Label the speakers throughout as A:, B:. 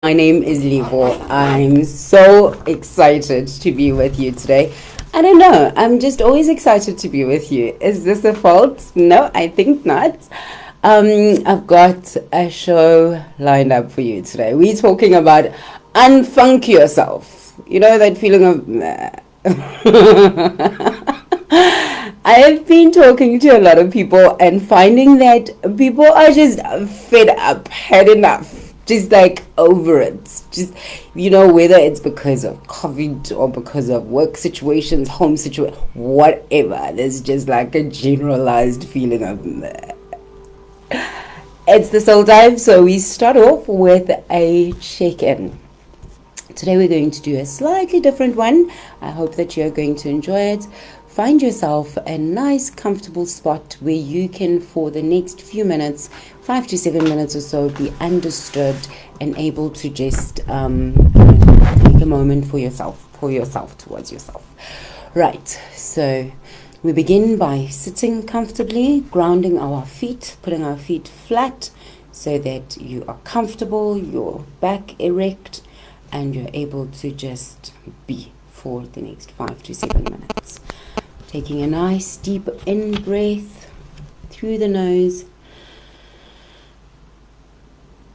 A: My name is Lebo. I'm so excited to be with you today. I don't know, I'm just always excited to be with you. Is this a fault? No, I think not. I've got a show lined up for you today. We're talking about Unfunk Yourself. You know that feeling of I've been talking to a lot of people and finding that people are just fed up, had enough, just like over it. Just, whether it's because of COVID or because of work situations, home situation, whatever. There's just like a generalized feeling of it's the soul dive. So we start off with a check-in. Today we're going to do a slightly different one. I hope that you're going to enjoy it. Find yourself a nice comfortable spot where you can, for the next few minutes, 5 to 7 minutes or so, be undisturbed and able to just take a moment for yourself, towards yourself. Right, so we begin by sitting comfortably, grounding our feet, putting our feet flat so that you are comfortable, your back erect, and you're able to just be for the next 5 to 7 minutes. Taking a nice deep in breath through the nose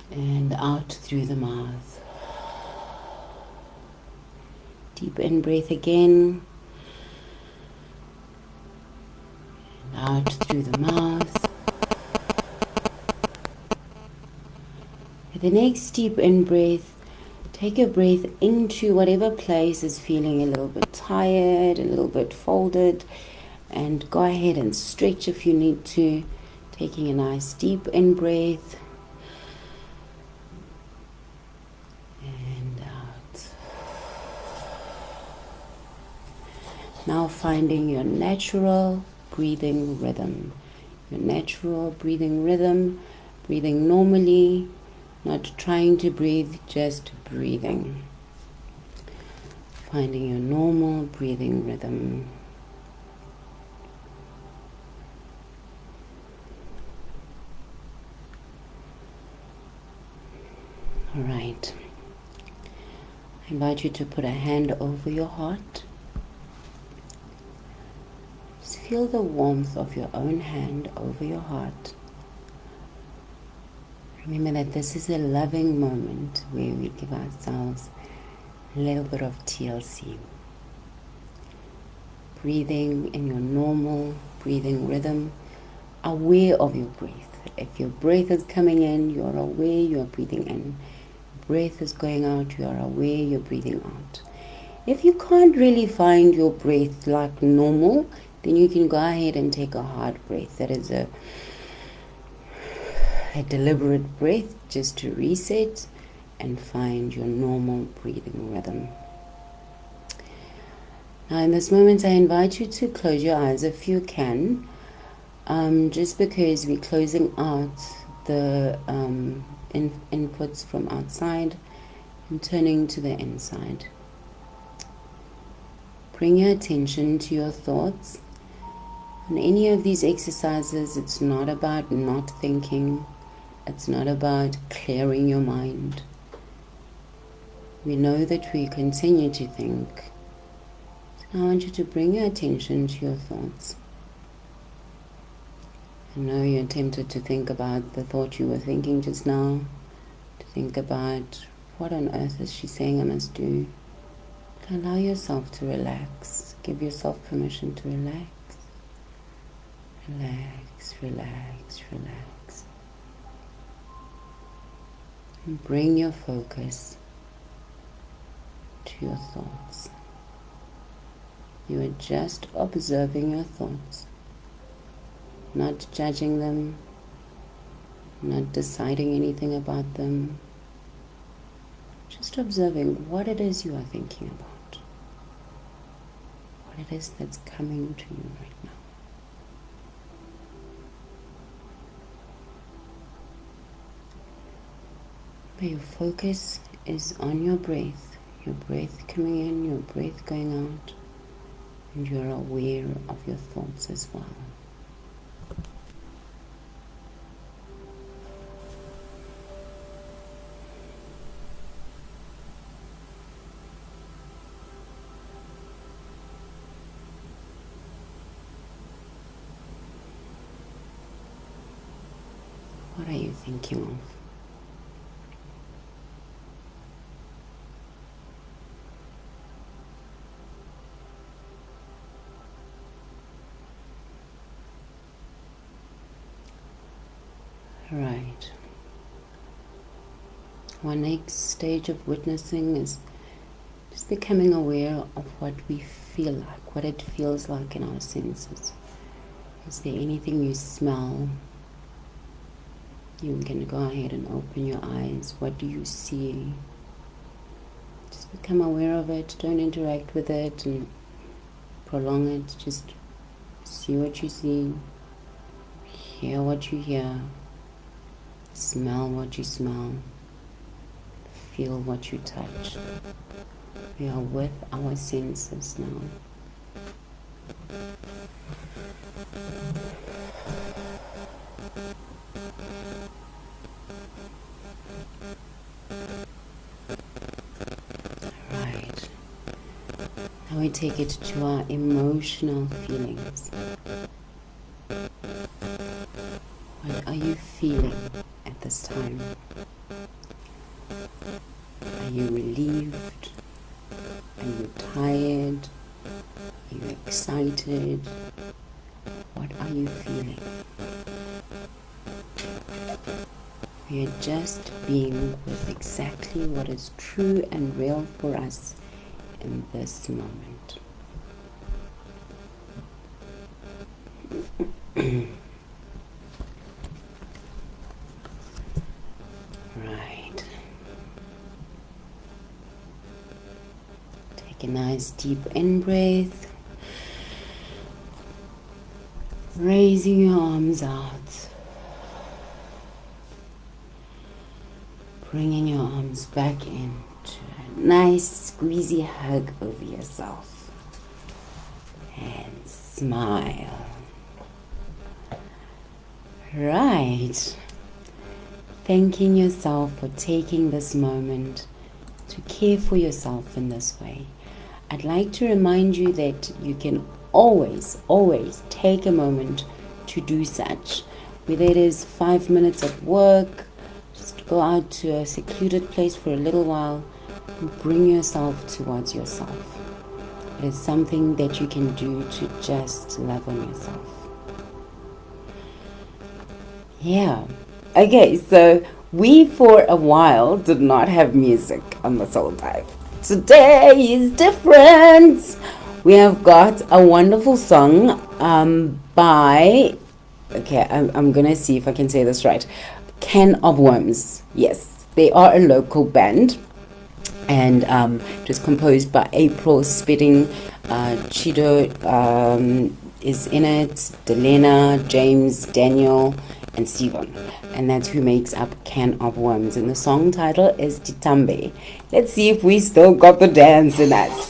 A: and out through the mouth. Deep in breath again and out through the mouth. With the next deep in breath, take a breath into whatever place is feeling a little bit tired, a little bit folded, and go ahead and stretch if you need to. Taking a nice deep in breath and out. Now finding your natural breathing rhythm. Your natural breathing rhythm, breathing normally. Not trying to breathe, just breathing. Finding your normal breathing rhythm. All right. I invite you to put a hand over your heart. Just feel the warmth of your own hand over your heart. Remember that this is a loving moment where we give ourselves a little bit of TLC. Breathing in your normal breathing rhythm, aware of your breath. If your breath is coming in, you are aware you are breathing in. Breath is going out, you are aware you're breathing out. If you can't really find your breath like normal, then you can go ahead and take a hard breath. That is a deliberate breath just to reset and find your normal breathing rhythm. Now in this moment I invite you to close your eyes if you can, just because we're closing out the inputs from outside and turning to the inside. Bring your attention to your thoughts. In any of these exercises, it's not about not thinking. It's not about clearing your mind. We know that we continue to think. So I want you to bring your attention to your thoughts. I know you're tempted to think about the thought you were thinking just now, to think about what on earth is she saying I must do. But allow yourself to relax. Give yourself permission to relax. Relax, relax, relax. And bring your focus to your thoughts. You are just observing your thoughts, not judging them, not deciding anything about them, just observing what it is you are thinking about, what it is that's coming to you right now. Your focus is on your breath coming in, your breath going out, and you're aware of your thoughts as well. What are you thinking of? Right. One next stage of witnessing is just becoming aware of what we feel like, what it feels like in our senses. Is there anything you smell? You can go ahead and open your eyes. What do you see? Just become aware of it. Don't interact with it and prolong it. Just see what you see, hear what you hear, smell what you smell, feel what you touch. We are with our senses now. Right. Now we take it to our emotional feelings. What are you feeling at this time? Are you relieved? Are you tired? Are you excited? What are you feeling? We are just being with exactly what is true and real for us in this moment. Right. Take a nice deep in-breath. Raising your arms out. Bringing your arms back in to a nice squeezy hug over yourself. And smile. Right. Thanking yourself for taking this moment to care for yourself in this way. I'd like to remind you that you can always take a moment to do such. Whether it is 5 minutes at work, just go out to a secluded place for a little while and bring yourself towards yourself. It is something that you can do to just love on yourself. Yeah. Okay, so we for a while did not have music on the Soul Dive. Today is different. We have got a wonderful song by, okay, I'm going to see if I can say this right, Can of Worms. Yes, they are a local band. And it was composed by April Spitting. Chido is in it, Delena, James, Daniel, and Steven. And that's who makes up Can of Worms. And the song title is Titambe. Let's see if we still got the dance in us.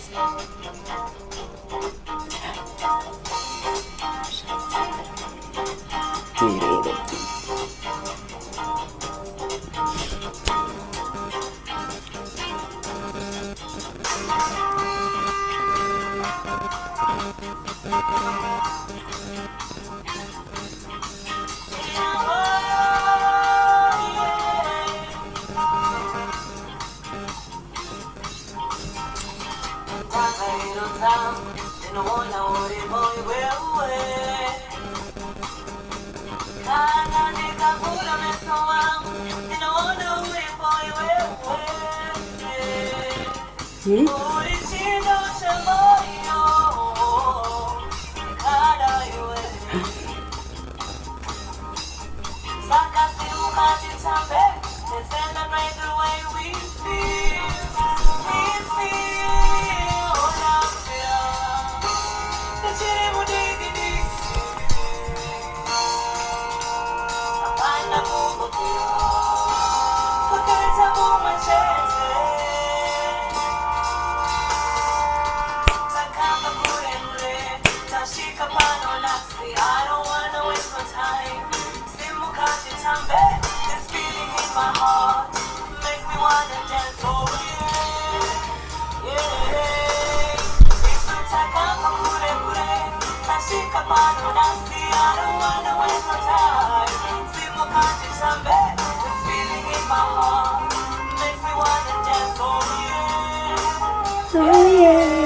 A: Oh, yeah.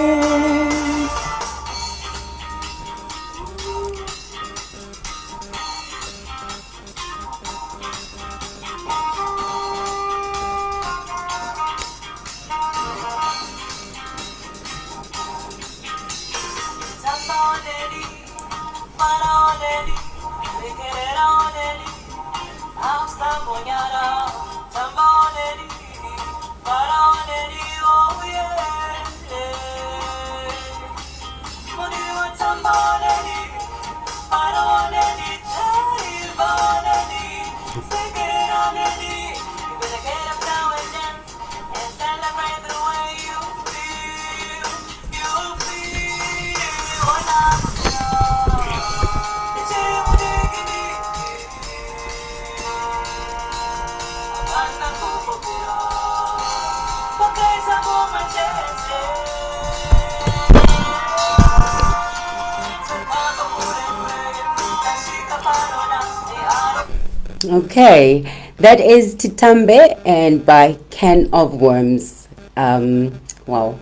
A: Okay, that is Titambe and by Can of Worms. Wow.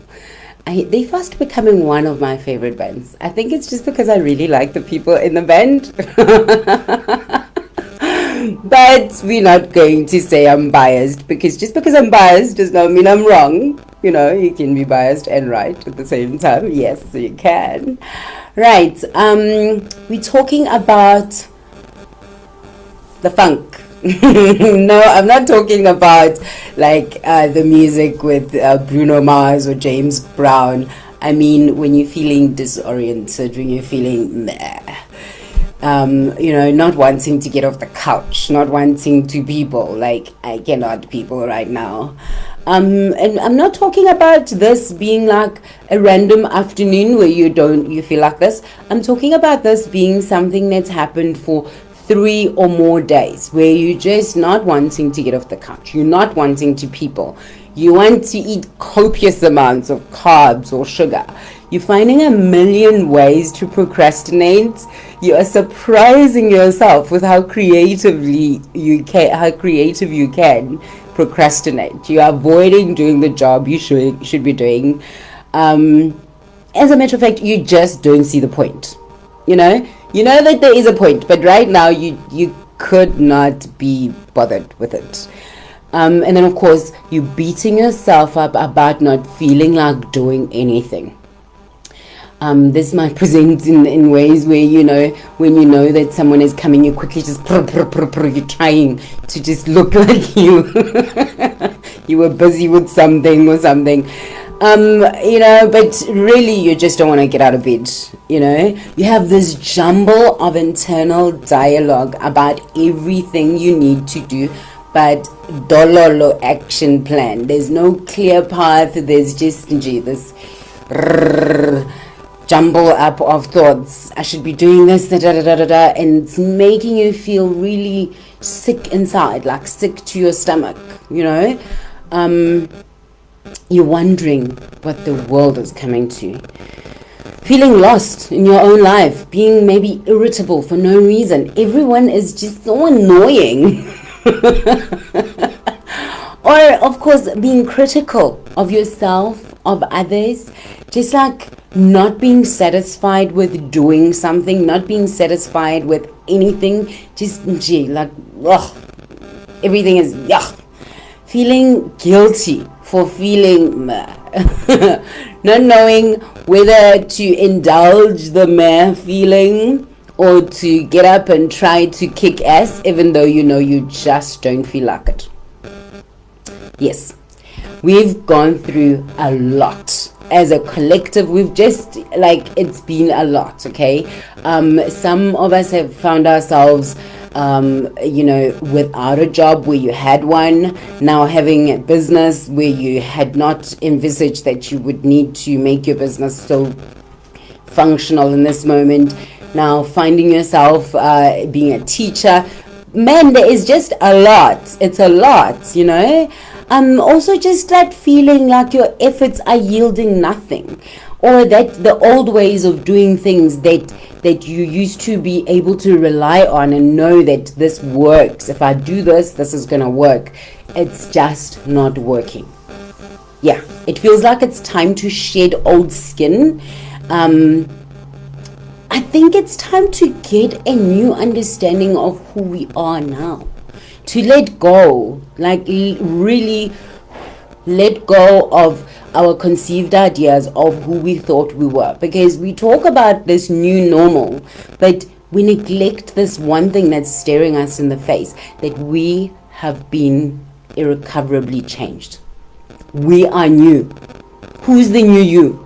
A: They fast becoming one of my favorite bands. I think it's just because I really like the people in the band. But we're not going to say I'm biased, because just because I'm biased does not mean I'm wrong. You know, you can be biased and right at the same time. Yes, you can. Right. We're talking about the funk. No, I'm not talking about like the music with Bruno Mars or James Brown. I mean, when you're feeling disoriented, when you're feeling meh, not wanting to get off the couch, not wanting to people, like I cannot people right now. And I'm not talking about this being like a random afternoon where you feel like this. I'm talking about this being something that's happened for 3 or more days, where you're just not wanting to get off the couch, you're not wanting to people, you want to eat copious amounts of carbs or sugar, you're finding a million ways to procrastinate. You are surprising yourself with how creative you can procrastinate. You are avoiding doing the job you should be doing. As a matter of fact, you just don't see the point. You know that there is a point, but right now you could not be bothered with it. And then of course you're beating yourself up about not feeling like doing anything. This might present in ways where, when you know that someone is coming, you quickly just you're trying to just look like you were busy with something or something. But really you just don't want to get out of bed. You have this jumble of internal dialogue about everything you need to do, but dololo action plan. There's no clear path. There's just this jumble up of thoughts. I should be doing this, and it's making you feel really sick inside, like sick to your stomach. You're wondering what the world is coming to. Feeling lost in your own life, being maybe irritable for no reason. Everyone is just so annoying. Or, of course, being critical of yourself, of others, just like not being satisfied with doing something, not being satisfied with anything, just like, ugh, everything is yuck. Feeling guilty for feeling not knowing whether to indulge the meh feeling or to get up and try to kick ass, even though you just don't feel like it. Yes, we've gone through a lot as a collective. We've just it's been a lot. Okay, some of us have found ourselves without a job where you had one, now having a business where you had not envisaged that you would need to make your business so functional in this moment, now finding yourself being a teacher. Man, there is just a lot. It's a lot, also just feeling like your efforts are yielding nothing, or that the old ways of doing things that you used to be able to rely on and know that this works. If I do this, this is gonna work. It's just not working. Yeah, it feels like it's time to shed old skin. I think it's time to get a new understanding of who we are now. To let go, like really let go of our conceived ideas of who we thought we were. Because we talk about this new normal, but we neglect this one thing that's staring us in the face, that we have been irrecoverably changed. We are new. Who's the new you?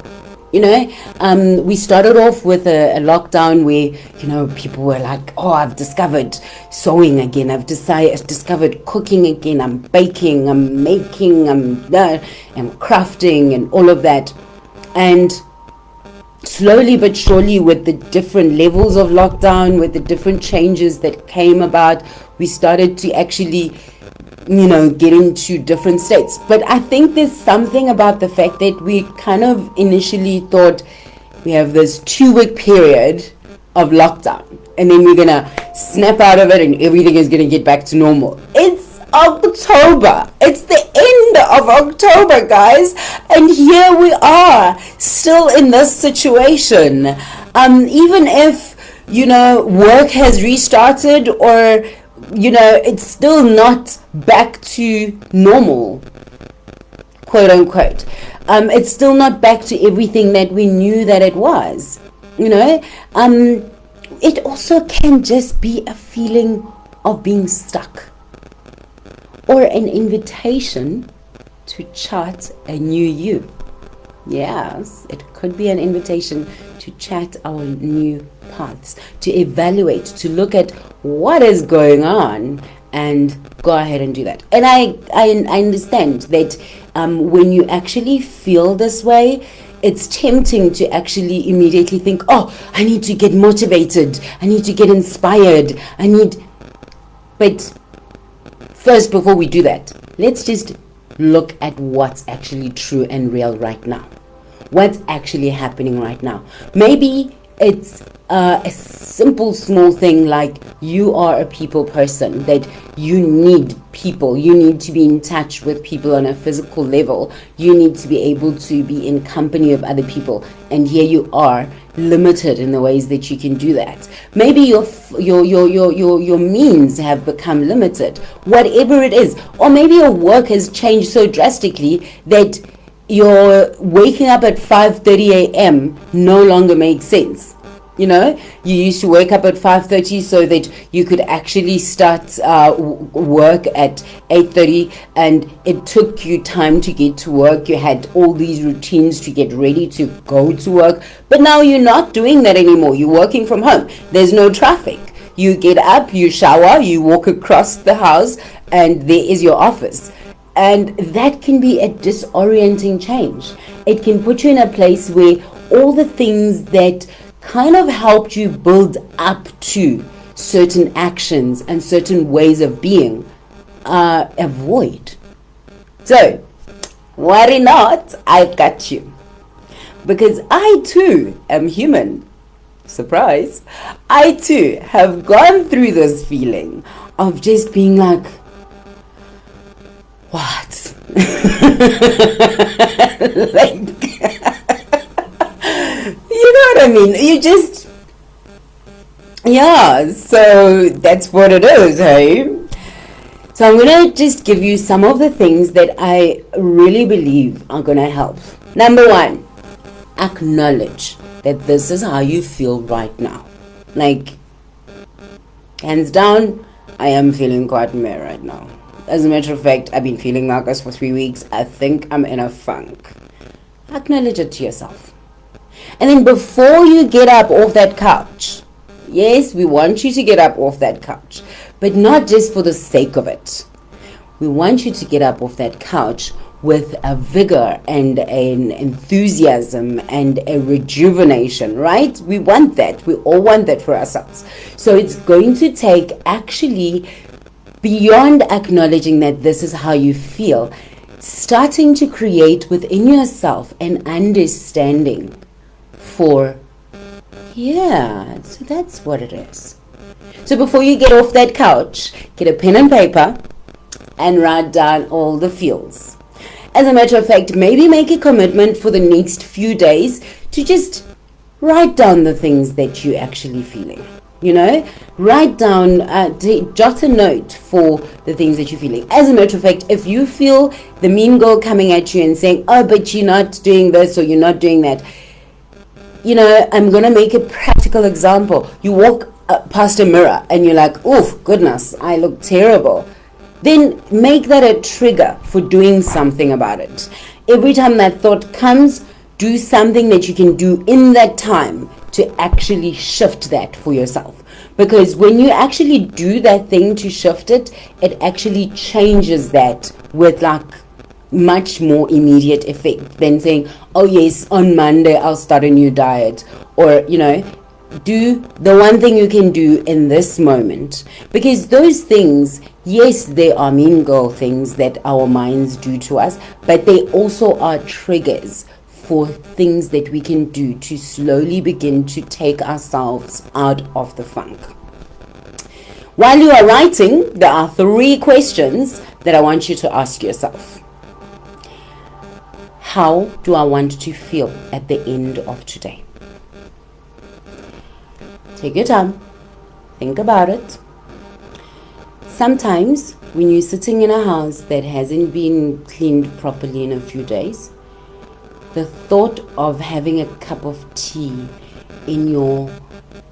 A: You know, we started off with a lockdown where, you know, people were like, oh, I've discovered sewing again. I've discovered cooking again. I'm baking, I'm making, I'm crafting and all of that. And slowly but surely, with the different levels of lockdown, with the different changes that came about, we started to actually, you know, get into different states. But I think there's something about the fact that we kind of initially thought we have this 2-week period of lockdown and then we're gonna snap out of it and everything is gonna get back to normal. It's October. It's the end of October, guys, and here we are still in this situation. Even if, you know, work has restarted, or you know, it's still not back to normal, quote unquote. It's still not back to everything that we knew that it was, you know. It also can just be a feeling of being stuck, or an invitation to chart a new you. Yes, it could be an invitation to chart our new paths, to evaluate, to look at what is going on and go ahead and do that. And I understand that when you actually feel this way, it's tempting to actually immediately think, oh, I need to get motivated, I need to get inspired, but first, before we do that, let's just look at what's actually true and real right now. What's actually happening right now. Maybe it's a simple, small thing like you are a people person, that you need people. You need to be in touch with people on a physical level. You need to be able to be in company of other people. And here you are, limited in the ways that you can do that. Maybe your means have become limited, whatever it is. Or maybe your work has changed so drastically that your waking up at 5:30 a.m. no longer makes sense. You know, you used to wake up at 5:30 so that you could actually start work at 8:30, and it took you time to get to work. You had all these routines to get ready to go to work, but now you're not doing that anymore. You're working from home. There's no traffic. You get up, you shower, you walk across the house, and there is your office. And that can be a disorienting change. It can put you in a place where all the things that kind of helped you build up to certain actions and certain ways of being are a void. So, worry not, I got you. Because I too am human. Surprise. I too have gone through this feeling of just being like, what? Like, you know what I mean? You just, yeah, so that's what it is, hey? So I'm going to just give you some of the things that I really believe are going to help. Number 1, acknowledge that this is how you feel right now. Like, hands down, I am feeling quite meh right now. As a matter of fact, I've been feeling like this for 3 weeks. I think I'm in a funk. Acknowledge it to yourself. And then before you get up off that couch, yes, we want you to get up off that couch, but not just for the sake of it. We want you to get up off that couch with a vigor and an enthusiasm and a rejuvenation, right? We want that. We all want that for ourselves. So it's going to take actually, beyond acknowledging that this is how you feel, starting to create within yourself an understanding 4. Yeah, so that's what it is. So before you get off that couch, get a pen and paper and write down all the feels. As a matter of fact, maybe make a commitment for the next few days to just write down the things that you're actually feeling. Write down, jot a note for the things that you're feeling. As a matter of fact, if you feel the mean girl coming at you and saying, oh, but you're not doing this or you're not doing that, I'm going to make a practical example. You walk past a mirror and you're like, oh, goodness, I look terrible. Then make that a trigger for doing something about it. Every time that thought comes, do something that you can do in that time to actually shift that for yourself. Because when you actually do that thing to shift it, it actually changes that with much more immediate effect than saying, oh yes, on Monday I'll start a new diet. Or, do the one thing you can do in this moment. Because those things, yes, they are mean girl things that our minds do to us, but they also are triggers for things that we can do to slowly begin to take ourselves out of the funk. While you are writing, there are 3 questions that I want you to ask yourself. How do I want to feel at the end of today? Take your time. Think about it. Sometimes when you're sitting in a house that hasn't been cleaned properly in a few days, the thought of having a cup of tea in your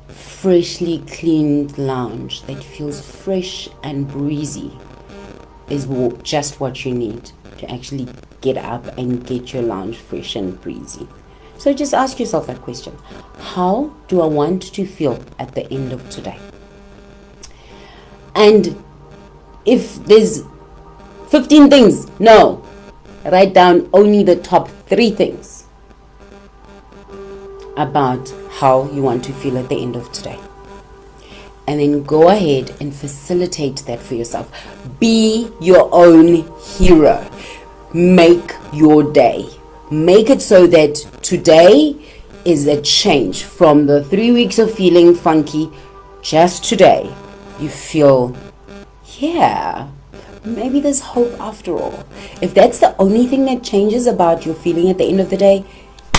A: freshly cleaned lounge that feels fresh and breezy is just what you need to actually get up and get your lounge fresh and breezy. So just ask yourself that question. How do I want to feel at the end of today? And if there's 15 things, no. Write down only the top 3 things about how you want to feel at the end of today. And then go ahead and facilitate that for yourself. Be your own hero. Make your day. Make it so that today is a change from the 3 weeks of feeling funky. Just today, you feel, yeah, maybe there's hope after all. If that's the only thing that changes about your feeling at the end of the day,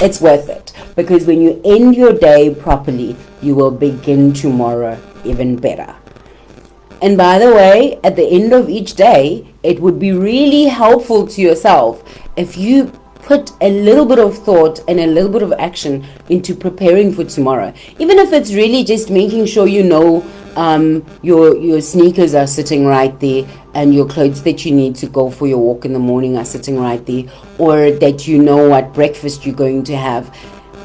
A: it's worth it. Because when you end your day properly, you will begin tomorrow even better. And by the way, at the end of each day, it would be really helpful to yourself if you put a little bit of thought and a little bit of action into preparing for tomorrow. Even if it's really just making sure your sneakers are sitting right there and your clothes that you need to go for your walk in the morning are sitting right there, or that you know what breakfast you're going to have.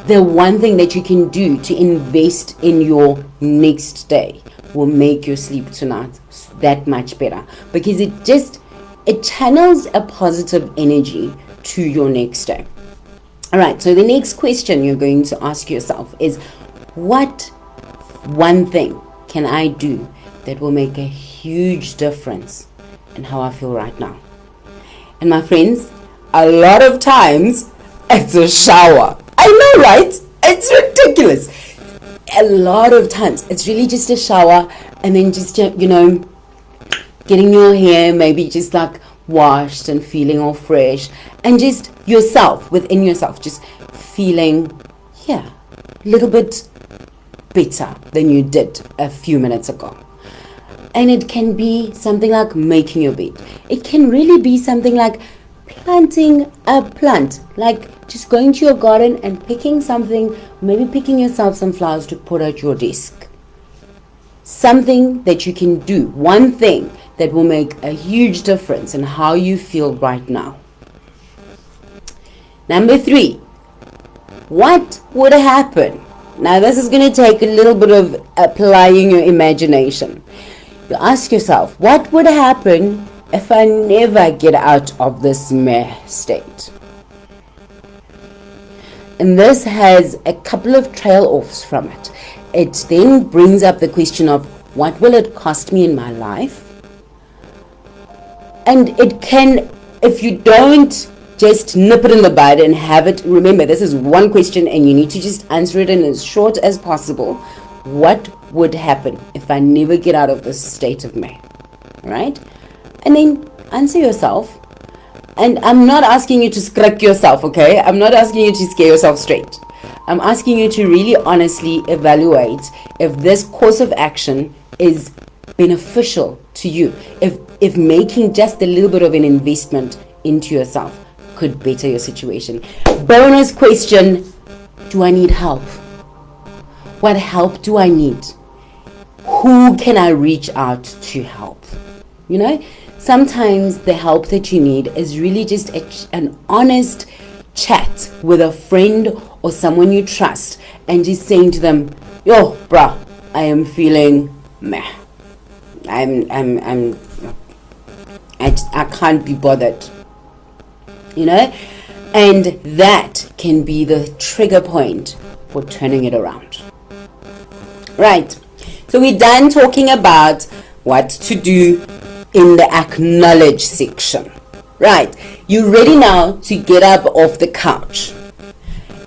A: The one thing that you can do to invest in your next day will make your sleep tonight that much better, because it channels a positive energy to your next day. All right, so the next question you're going to ask yourself is, what one thing can I do that will make a huge difference in how I feel right now? And my friends, a lot of times it's a shower. I know, right? It's ridiculous. A lot of times it's really just a shower, and then just, getting your hair maybe just washed and feeling all fresh, and just within yourself, just feeling, a little bit better than you did a few minutes ago. And it can be something like making your bed. It can really be something like planting a plant, like just going to your garden and picking something, maybe picking yourself some flowers to put at your desk. Something that you can do, one thing that will make a huge difference in how you feel right now. Number 3, what would happen? Now this is going to take a little bit of applying your imagination. You ask yourself, what would happen if I never get out of this meh state? And this has a couple of trail-offs from it. It then brings up the question of, what will it cost me in my life? And it can, if you don't just nip it in the bud and have it. Remember, this is one question and you need to just answer it in as short as possible. What would happen if I never get out of this state of me? Right? And then answer yourself. And I'm not asking you to scrack yourself, okay? I'm not asking you to scare yourself straight. I'm asking you to really honestly evaluate if this course of action is beneficial to you. If making just a little bit of an investment into yourself could better your situation. Bonus question, do I need help? What help do I need? Who can I reach out to help? You know, sometimes the help that you need is really just an honest chat with a friend or someone you trust and just saying to them, yo, bruh, I am feeling meh. I can't be bothered. You know, and that can be the trigger point for turning it around. Right, so we're done talking about what to do in the acknowledge section. Right, you're ready now to get up off the couch.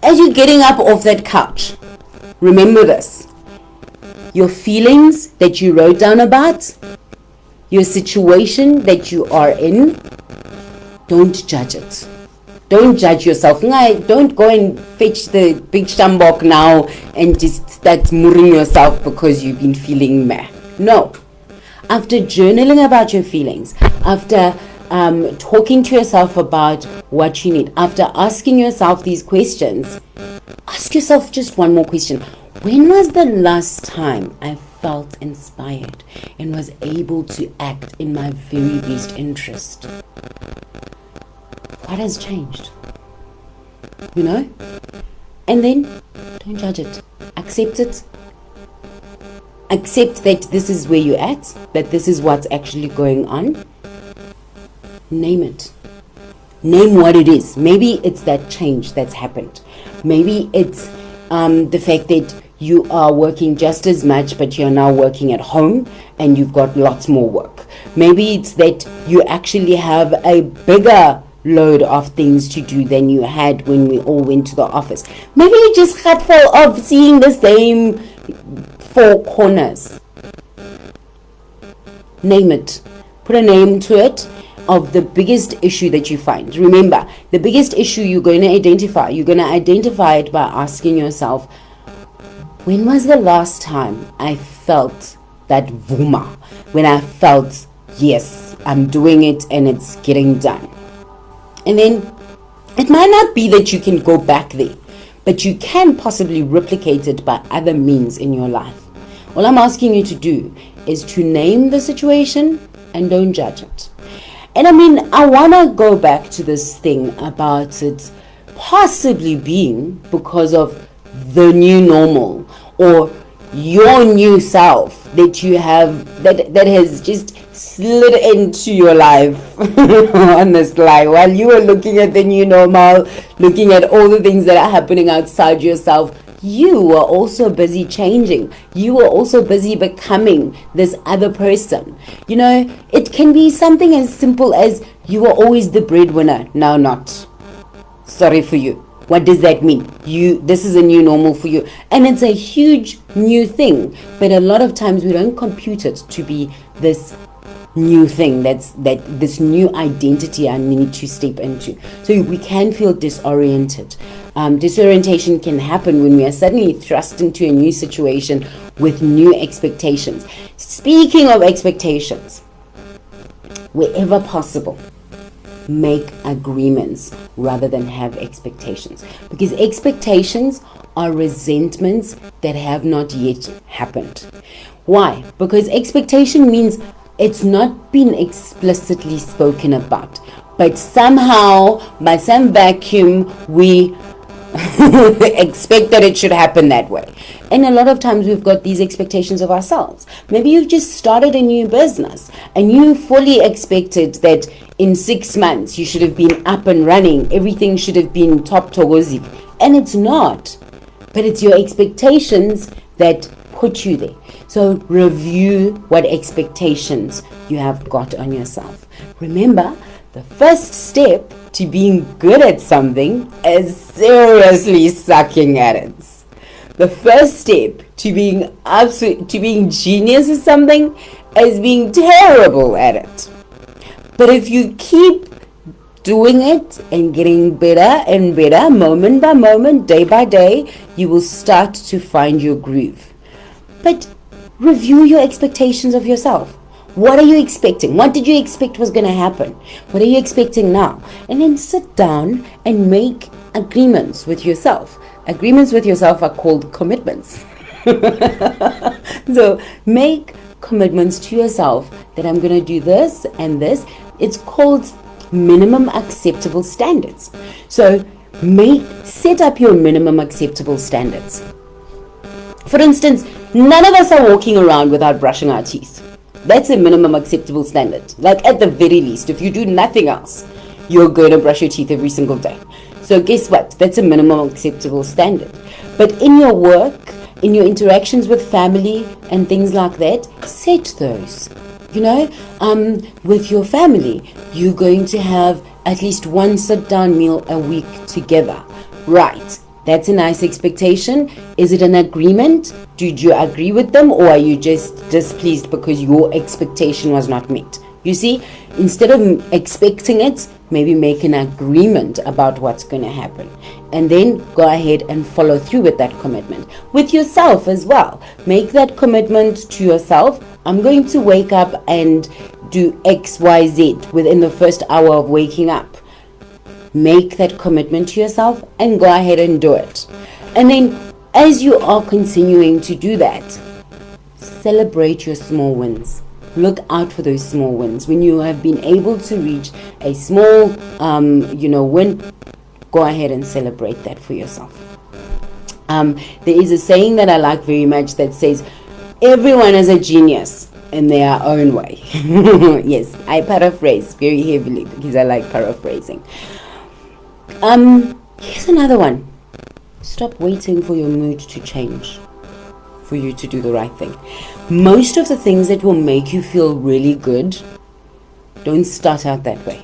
A: As you're getting up off that couch, remember this: your feelings that you wrote down about, your situation that you are in, don't judge it. Don't judge yourself. Don't go and fetch the big stambok now and just start murring yourself because you've been feeling meh. No. After journaling about your feelings, after talking to yourself about what you need, after asking yourself these questions, ask yourself just one more question. When was the last time I felt inspired and was able to act in my very best interest? What has changed? You know? And then don't judge it. Accept it. Accept that this is where you're at, that this is what's actually going on. Name it. Name what it is. Maybe it's that change that's happened. Maybe it's the fact that you are working just as much, but you're now working at home and you've got lots more work. Maybe it's that you actually have a bigger load of things to do than you had when we all went to the office. Maybe you just got full of seeing the same four corners. Name it. Put a name to it of the biggest issue that you find. Remember, the biggest issue you're going to identify. You're going to identify it by asking yourself, when was the last time I felt that vuma? When I felt, yes, I'm doing it and it's getting done. And then it might not be that you can go back there, but you can possibly replicate it by other means in your life. All I'm asking you to do is to name the situation and don't judge it. And I mean, I want to go back to this thing about it possibly being because of the new normal or your new self that you have that has just slid into your life on the slide while you were looking at the new normal, looking at all the things that are happening outside yourself. You were also busy changing. You were also busy becoming this other person. You know, it can be something as simple as you were always the breadwinner, now not. Sorry for you. What does that mean? This is a new normal for you. And it's a huge new thing. But a lot of times we don't compute it to be this new thing, this new identity I need to step into. So we can feel disoriented. Disorientation can happen when we are suddenly thrust into a new situation with new expectations. Speaking of expectations, wherever possible, make agreements rather than have expectations, because expectations are resentments that have not yet happened. Why? Because expectation means it's not been explicitly spoken about, but somehow by some vacuum we expect that it should happen that way. And a lot of times we've got these expectations of ourselves. Maybe you've just started a new business and you fully expected that in 6 months you should have been up and running, everything should have been top togozi, and it's not. But it's your expectations that put you there. So review what expectations you have got on yourself. Remember, the first step to being good at something is seriously sucking at it. The first step to being genius at something is being terrible at it. But if you keep doing it and getting better and better, moment by moment, day by day, you will start to find your groove. But review your expectations of yourself. What are you expecting? What did you expect was going to happen? What are you expecting now? And then sit down and make agreements with yourself. Agreements with yourself are called commitments. So make commitments to yourself that I'm going to do this and this. It's called minimum acceptable standards. So set up your minimum acceptable standards. For instance, none of us are walking around without brushing our teeth. That's a minimum acceptable standard. Like at the very least, if you do nothing else, you're going to brush your teeth every single day. So guess what? That's a minimum acceptable standard. But in your work, in your interactions with family and things like that, set those. With your family, you're going to have at least one sit-down meal a week together. Right. That's a nice expectation. Is it an agreement? Did you agree with them, or are you just displeased because your expectation was not met? You see, instead of expecting it, maybe make an agreement about what's going to happen. And then go ahead and follow through with that commitment. With yourself as well. Make that commitment to yourself. I'm going to wake up and do X, Y, Z within the first hour of waking up. Make that commitment to yourself and go ahead and do it. And then as you are continuing to do that, celebrate your small wins. Look out for those small wins. When you have been able to reach a small, win, go ahead and celebrate that for yourself. There is a saying that I like very much that says, everyone is a genius in their own way. Yes, I paraphrase very heavily because I like paraphrasing. Here's another one. Stop waiting for your mood to change for you to do the right thing. Most of the things that will make you feel really good don't start out that way.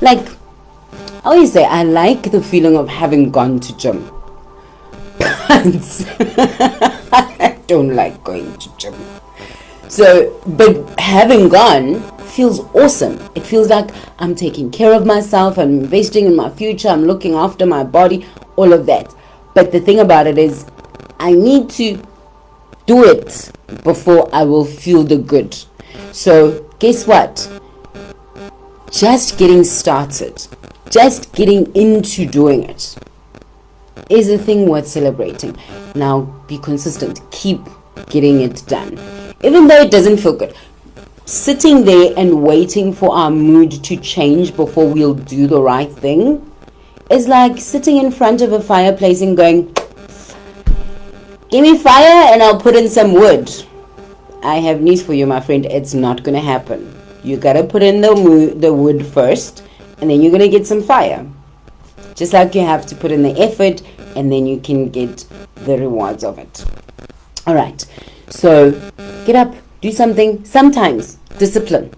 A: Like, I always say, I like the feeling of having gone to gym. But I don't like going to gym. So, but having gone feels awesome. It feels like I'm taking care of myself, I'm investing in my future, I'm looking after my body, all of that. But the thing about it is, I need to do it before I will feel the good. So guess what? Just getting started, just getting into doing it is a thing worth celebrating. Now be consistent, keep getting it done. Even though it doesn't feel good, sitting there and waiting for our mood to change before we'll do the right thing is like sitting in front of a fireplace and going, give me fire and I'll put in some wood. I have news for you, my friend. It's not going to happen. You got to put in the wood first, and then you're going to get some fire. Just like you have to put in the effort, and then you can get the rewards of it. All right. So get up, do something. Sometimes discipline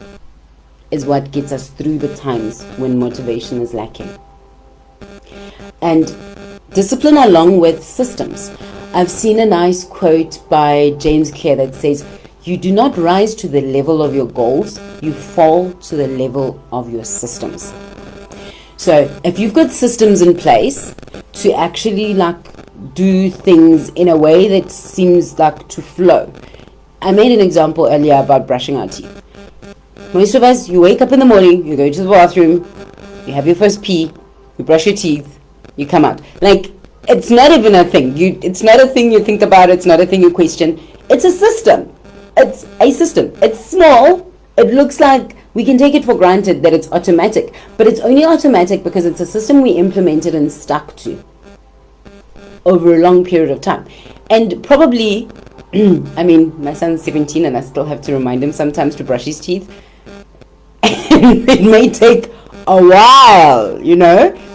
A: is what gets us through the times when motivation is lacking. And discipline along with systems. I've seen a nice quote by James Clear that says, you do not rise to the level of your goals, you fall to the level of your systems. So if you've got systems in place to actually do things in a way that seems like to flow. I made an example earlier about brushing our teeth. Most of us, you wake up in the morning, you go to the bathroom, you have your first pee, you brush your teeth, you come out. It's not even a thing. It's not a thing you think about. It's not a thing you question. It's a system. It's a system. It's small. It looks like we can take it for granted that it's automatic. But it's only automatic because it's a system we implemented and stuck to over a long period of time. And probably, my son's 17 and I still have to remind him sometimes to brush his teeth. And it may take a while,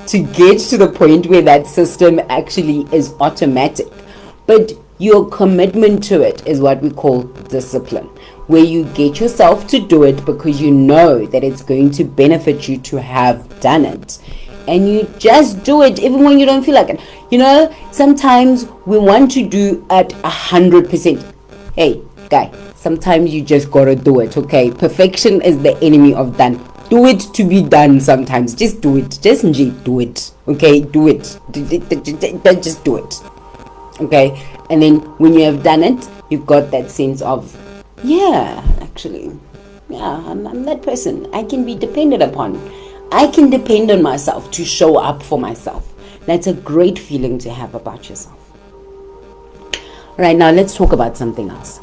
A: to get to the point where that system actually is automatic. But Your commitment to it is what we call discipline, where you get yourself to do it because you know that it's going to benefit you to have done it. And you just do it even when you don't feel like it. Sometimes we want to do at 100%. Hey, guy, sometimes you just gotta do it, okay? Perfection is the enemy of done. Do it to be done sometimes. Just do it. Just do it, okay? Do it. Just do it, okay? And then when you have done it, you've got that sense of, I'm that person. I can be depended upon. I can depend on myself to show up for myself. That's a great feeling to have about yourself. Right, now let's talk about something else.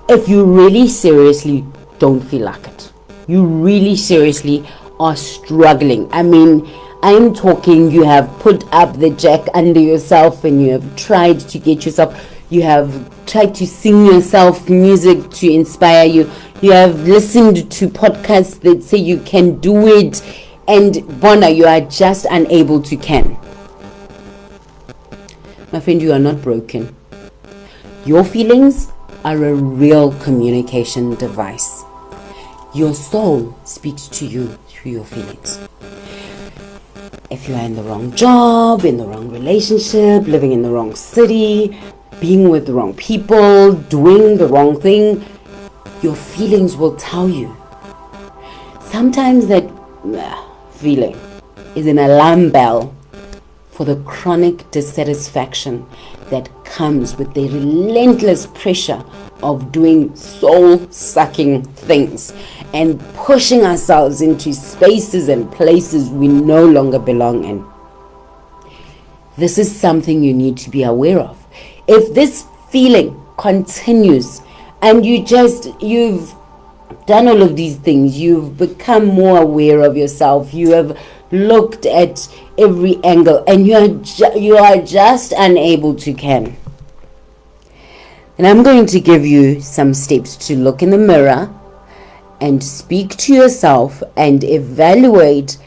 A: If you really seriously don't feel like it, you really seriously are struggling. I mean, I'm talking, you have put up the jack under yourself and you have tried to get yourself, you have tried to sing yourself music to inspire you, you have listened to podcasts that say you can do it, and Bona, you are just unable to can. My friend, you are not broken. Your feelings are a real communication device. Your soul speaks to you through your feelings. If you are in the wrong job, in the wrong relationship, living in the wrong city, being with the wrong people, doing the wrong thing, your feelings will tell you. Sometimes that feeling is an alarm bell for the chronic dissatisfaction that comes with the relentless pressure of doing soul-sucking things and pushing ourselves into spaces and places we no longer belong in. This is something you need to be aware of. If this feeling continues and you've done all of these things, you've become more aware of yourself, you have looked at every angle, and you are just unable to can. And I'm going to give you some steps to look in the mirror and speak to yourself and evaluate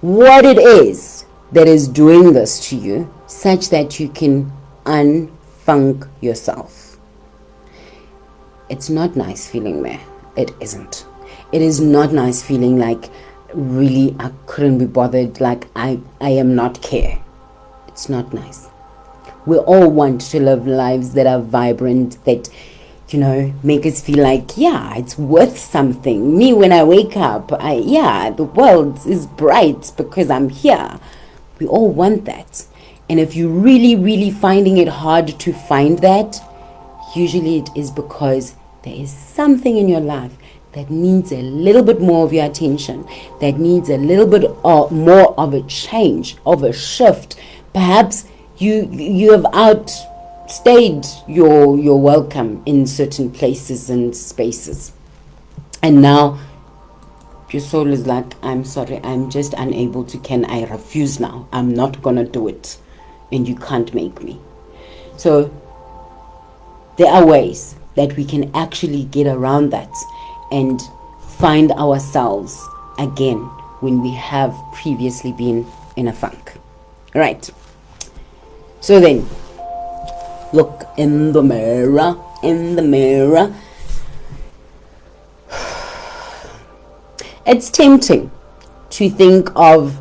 A: what it is that is doing this to you, such that you can unfunk yourself. It's not nice feeling there. It isn't. It is not nice feeling like, really, I couldn't be bothered, like I am not care. It's not nice. We all want to live lives that are vibrant, that, make us feel like, it's worth something. Me, when I wake up, the world is bright because I'm here. We all want that. And if you're really, really finding it hard to find that, usually it is because there is something in your life that needs a little bit more of your attention, that needs a little bit more of a change, of a shift. Perhaps you have outstayed your welcome in certain places and spaces, and now your soul is like, I'm sorry, I'm just unable to can. I refuse now. I'm not gonna do it, and you can't make me. So there are ways that we can actually get around that and find ourselves again when we have previously been in a funk. Right. So then, look in the mirror. It's tempting to think of,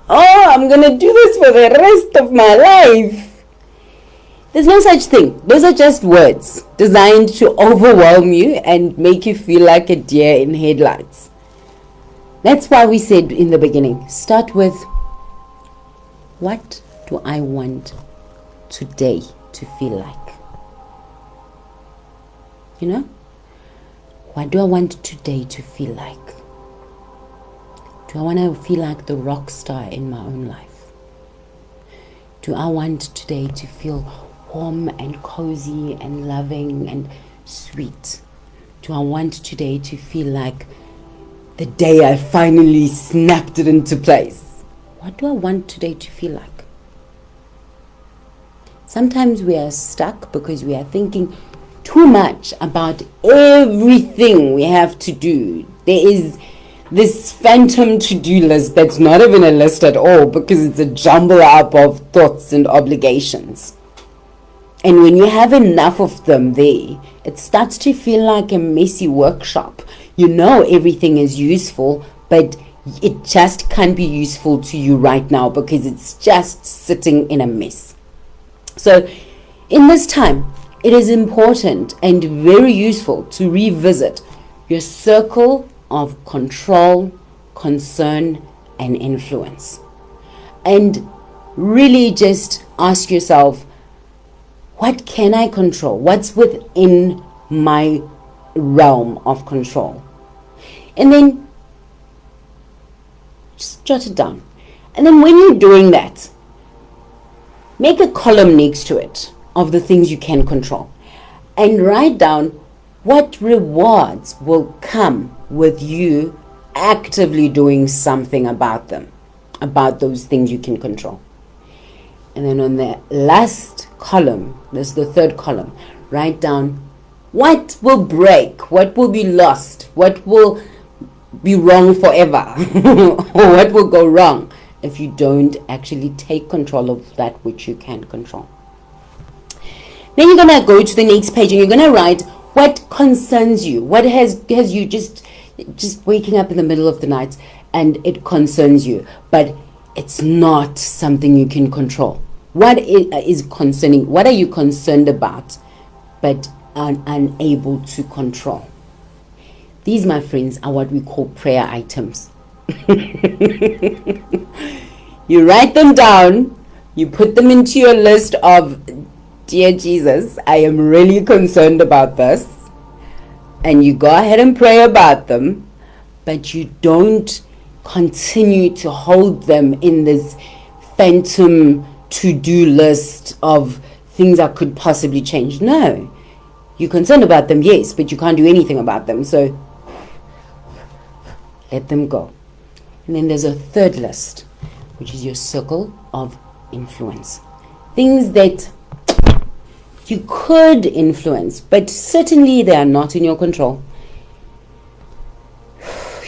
A: I'm gonna do this for the rest of my life. There's no such thing. Those are just words designed to overwhelm you and make you feel like a deer in headlights. That's why we said in the beginning, start with, what do I want today to feel like? What do I want today to feel like? Do I want to feel like the rock star in my own life? Do I want today to feel warm and cozy and loving and sweet? Do I want today to feel like the day I finally snapped it into place? What do I want today to feel like? Sometimes we are stuck because we are thinking too much about everything we have to do. There is this phantom to-do list that's not even a list at all, because it's a jumble up of thoughts and obligations. And when you have enough of them there, it starts to feel like a messy workshop. You know everything is useful, but it just can't be useful to you right now because it's just sitting in a mess. So in this time, it is important and very useful to revisit your circle of control, concern, and influence. And really just ask yourself, what can I control? What's within my realm of control? And then just jot it down. And then when you're doing that, make a column next to it of the things you can control. And write down what rewards will come with you actively doing something about them, about those things you can control. And then on the last column, this is the third column, write down what will break, what will be lost, what will be wrong forever, or what will go wrong if you don't actually take control of that which you can control. Then you're going to go to the next page and you're going to write what concerns you, what has you just waking up in the middle of the night and it concerns you, but it's not something you can control. What is concerning? What are you concerned about, but are unable to control? These, my friends, are what we call prayer items. You write them down, you put them into your list of, dear Jesus, I am really concerned about this, and you go ahead and pray about them, but you don't continue to hold them in this phantom to-do list of things that could possibly change. No, you're concerned about them, yes, but you can't do anything about them, so let them go. And then there's a third list, which is your circle of influence. Things that you could influence, but certainly they are not in your control.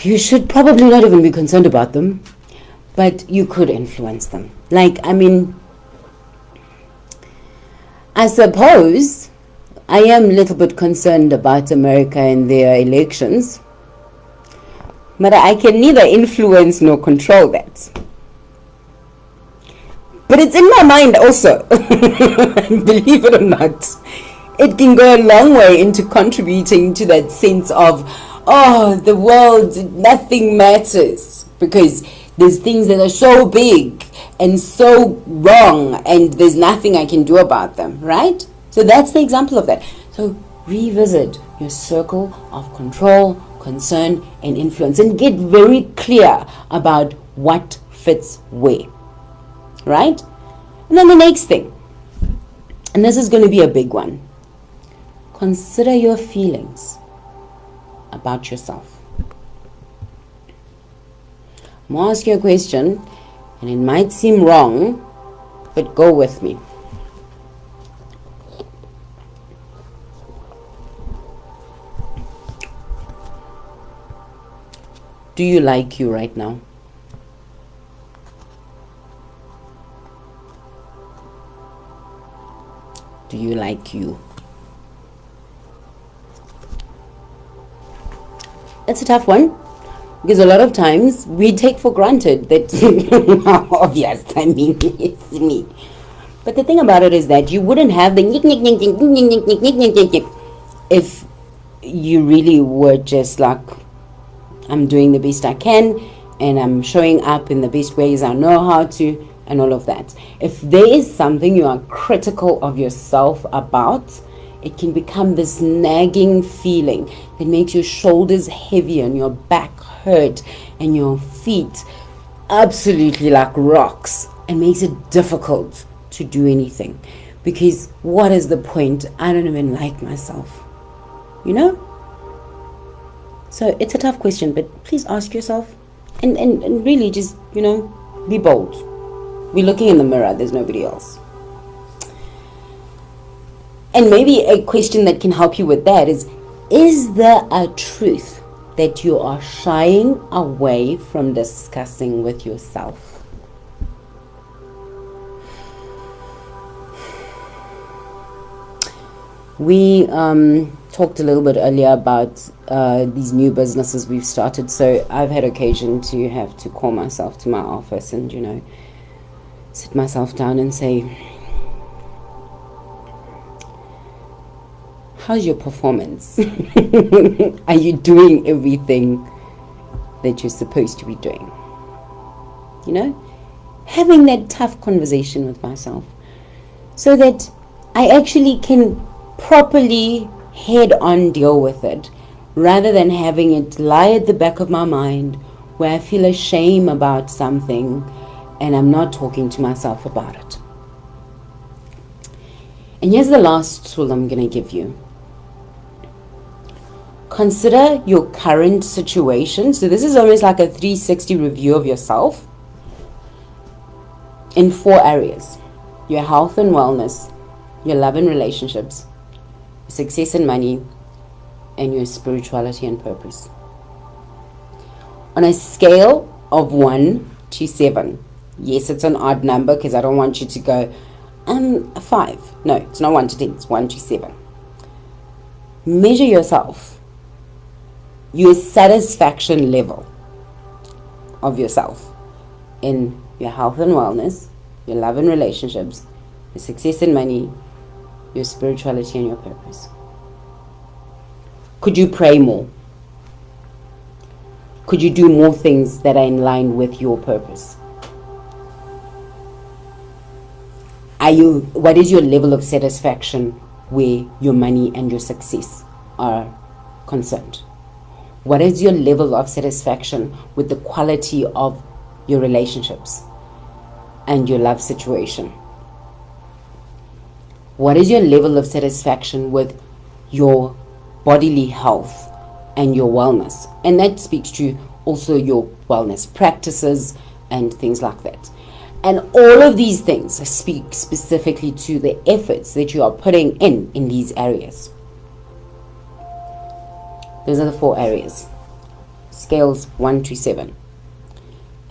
A: You should probably not even be concerned about them, but you could influence them. I suppose I am a little bit concerned about America and their elections, but I can neither influence nor control that. But it's in my mind also. Believe it or not, it can go a long way into contributing to that sense of, oh, the world, nothing matters, because there's things that are so big and so wrong and there's nothing I can do about them, right? So that's the example of that. So revisit your circle of control, concern, and influence, and get very clear about what fits where, right? And then the next thing, and this is going to be a big one, consider your feelings about yourself. I'm going to ask you a question, and it might seem wrong, but go with me. Do you like you right now? Do you like you? It's a tough one, because a lot of times we take for granted that obvious, I mean, it's me. But the thing about it is that you wouldn't have the if you really were just like, I'm doing the best I can and I'm showing up in the best ways I know how to, and all of that. If there is something you are critical of yourself about, it can become this nagging feeling that makes your shoulders heavy and your back hurt and your feet absolutely like rocks, and makes it difficult to do anything. Because what is the point? I don't even like myself, you know? So it's a tough question, but please ask yourself and really just, be bold. We're looking in the mirror, there's nobody else. And maybe a question that can help you with that is there a truth that you are shying away from discussing with yourself? We talked a little bit earlier about these new businesses we've started. So I've had occasion to have to call myself to my office and, sit myself down and say, how's your performance? Are you doing everything that you're supposed to be doing? Having that tough conversation with myself so that I actually can properly head on deal with it, rather than having it lie at the back of my mind where I feel ashamed about something and I'm not talking to myself about it. And here's the last tool I'm going to give you. Consider your current situation. So this is almost like a 360 review of yourself in 4 areas: your health and wellness, your love and relationships, success and money, and your spirituality and purpose. On a scale of 1 to 7, yes, it's an odd number because I don't want you to go, 5. No, it's not 1 to 10, it's 1 to 7. Measure yourself, your satisfaction level of yourself in your health and wellness, your love and relationships, your success and money, your spirituality and your purpose. Could you pray more? Could you do more things that are in line with your purpose? What is your level of satisfaction where your money and your success are concerned? What is your level of satisfaction with the quality of your relationships and your love situation? What is your level of satisfaction with your bodily health and your wellness? And that speaks to also your wellness practices and things like that. And all of these things speak specifically to the efforts that you are putting in these areas. Those are the 4 areas. Scales 1 to 7.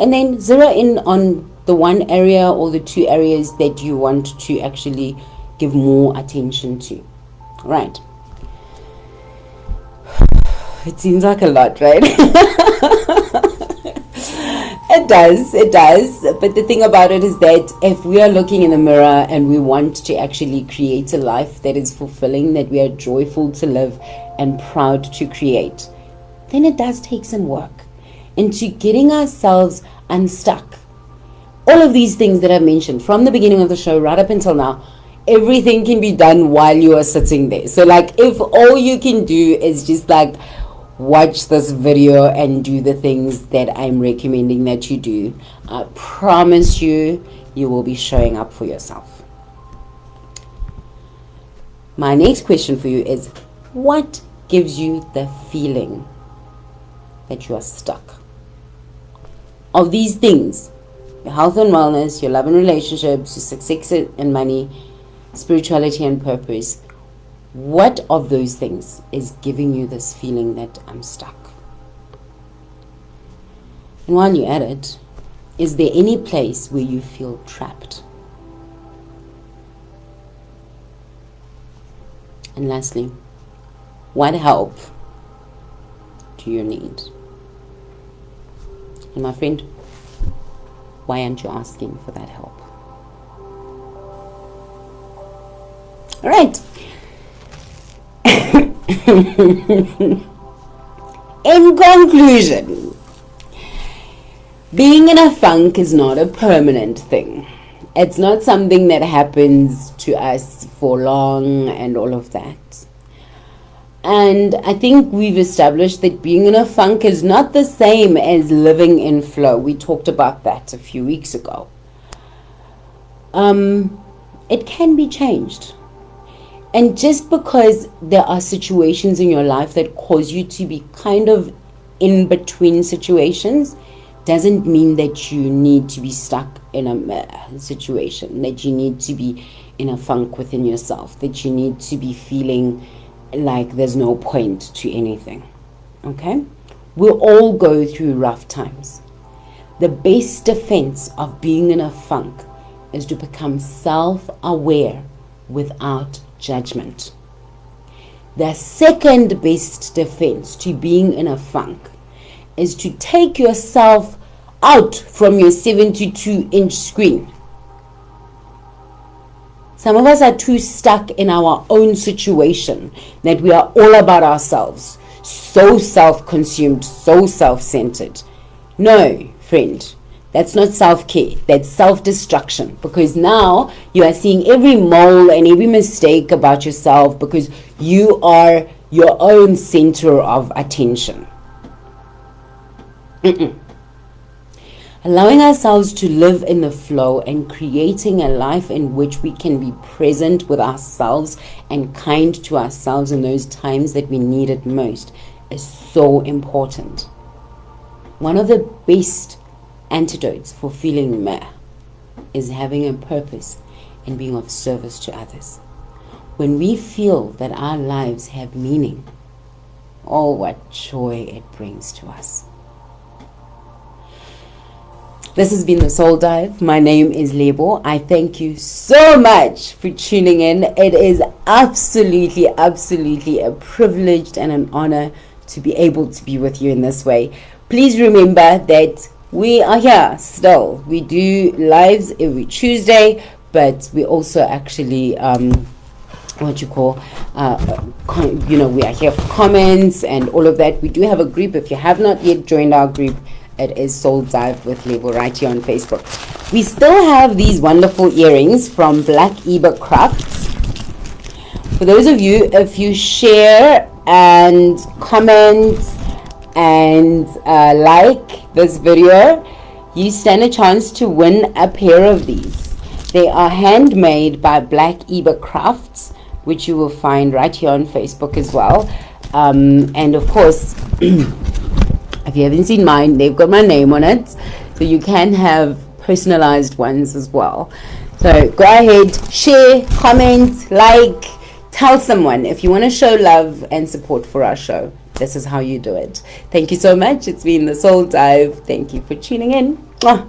A: And then zero in on the 1 area or the 2 areas that you want to actually give more attention to. Right. It seems like a lot, right? It does. But the thing about it is that if we are looking in the mirror and we want to actually create a life that is fulfilling, that we are joyful to live and proud to create, then it does take some work into getting ourselves unstuck. All of these things that I've mentioned from the beginning of the show right up until now, everything can be done while you are sitting there. So if all you can do is just watch this video and do the things that I'm recommending that you do, I promise you will be showing up for yourself. My next question for you is, what gives you the feeling that you are stuck? Of these things, your health and wellness, your love and relationships, your success and money, spirituality and purpose, what of those things is giving you this feeling that I'm stuck? And while you're at it, is there any place where you feel trapped? And lastly, what help do you need? And my friend, why aren't you asking for that help? All right. In conclusion, being in a funk is not a permanent thing. It's not something that happens to us for long and all of that. And I think we've established that being in a funk is not the same as living in flow. We talked about that a few weeks ago. It can be changed. And just because there are situations in your life that cause you to be kind of in between situations doesn't mean that you need to be stuck in a situation, that you need to be in a funk within yourself, that you need to be feeling like there's no point to anything. Okay? We'll all go through rough times. The best defense of being in a funk is to become self-aware without judgment. The second best defense to being in a funk is to take yourself out from your 72-inch screen. Some of us are too stuck in our own situation that we are all about ourselves, so self-consumed, so self-centered. No, friend, that's not self-care, that's self-destruction, because now you are seeing every mole and every mistake about yourself because you are your own center of attention. Allowing ourselves to live in the flow and creating a life in which we can be present with ourselves and kind to ourselves in those times that we need it most is so important. One of the best antidotes for feeling meh is having a purpose and being of service to others. When we feel that our lives have meaning, oh, what joy it brings to us. This has been The Soul Dive. My name is Lebo. I thank you so much for tuning in. It is absolutely a privilege and an honor to be able to be with you in this way. Please remember that we are here still. We do lives every Tuesday, but we also actually, we are here for comments and all of that. We do have a group. If you have not yet joined our group, it is Soul Dive with Lebo right here on Facebook. We still have these wonderful earrings from Black Eba Crafts. For those of you, if you share and comment and like this video, you stand a chance to win a pair of these. They are handmade by Black Eba Crafts, which you will find right here on Facebook as well. And of course, if you haven't seen mine, they've got my name on it, so you can have personalized ones as well. So go ahead, share, comment, like, tell someone. If you want to show love and support for our show, this is how you do it. Thank you so much. It's been The Soul Dive. Thank you for tuning in. Mwah.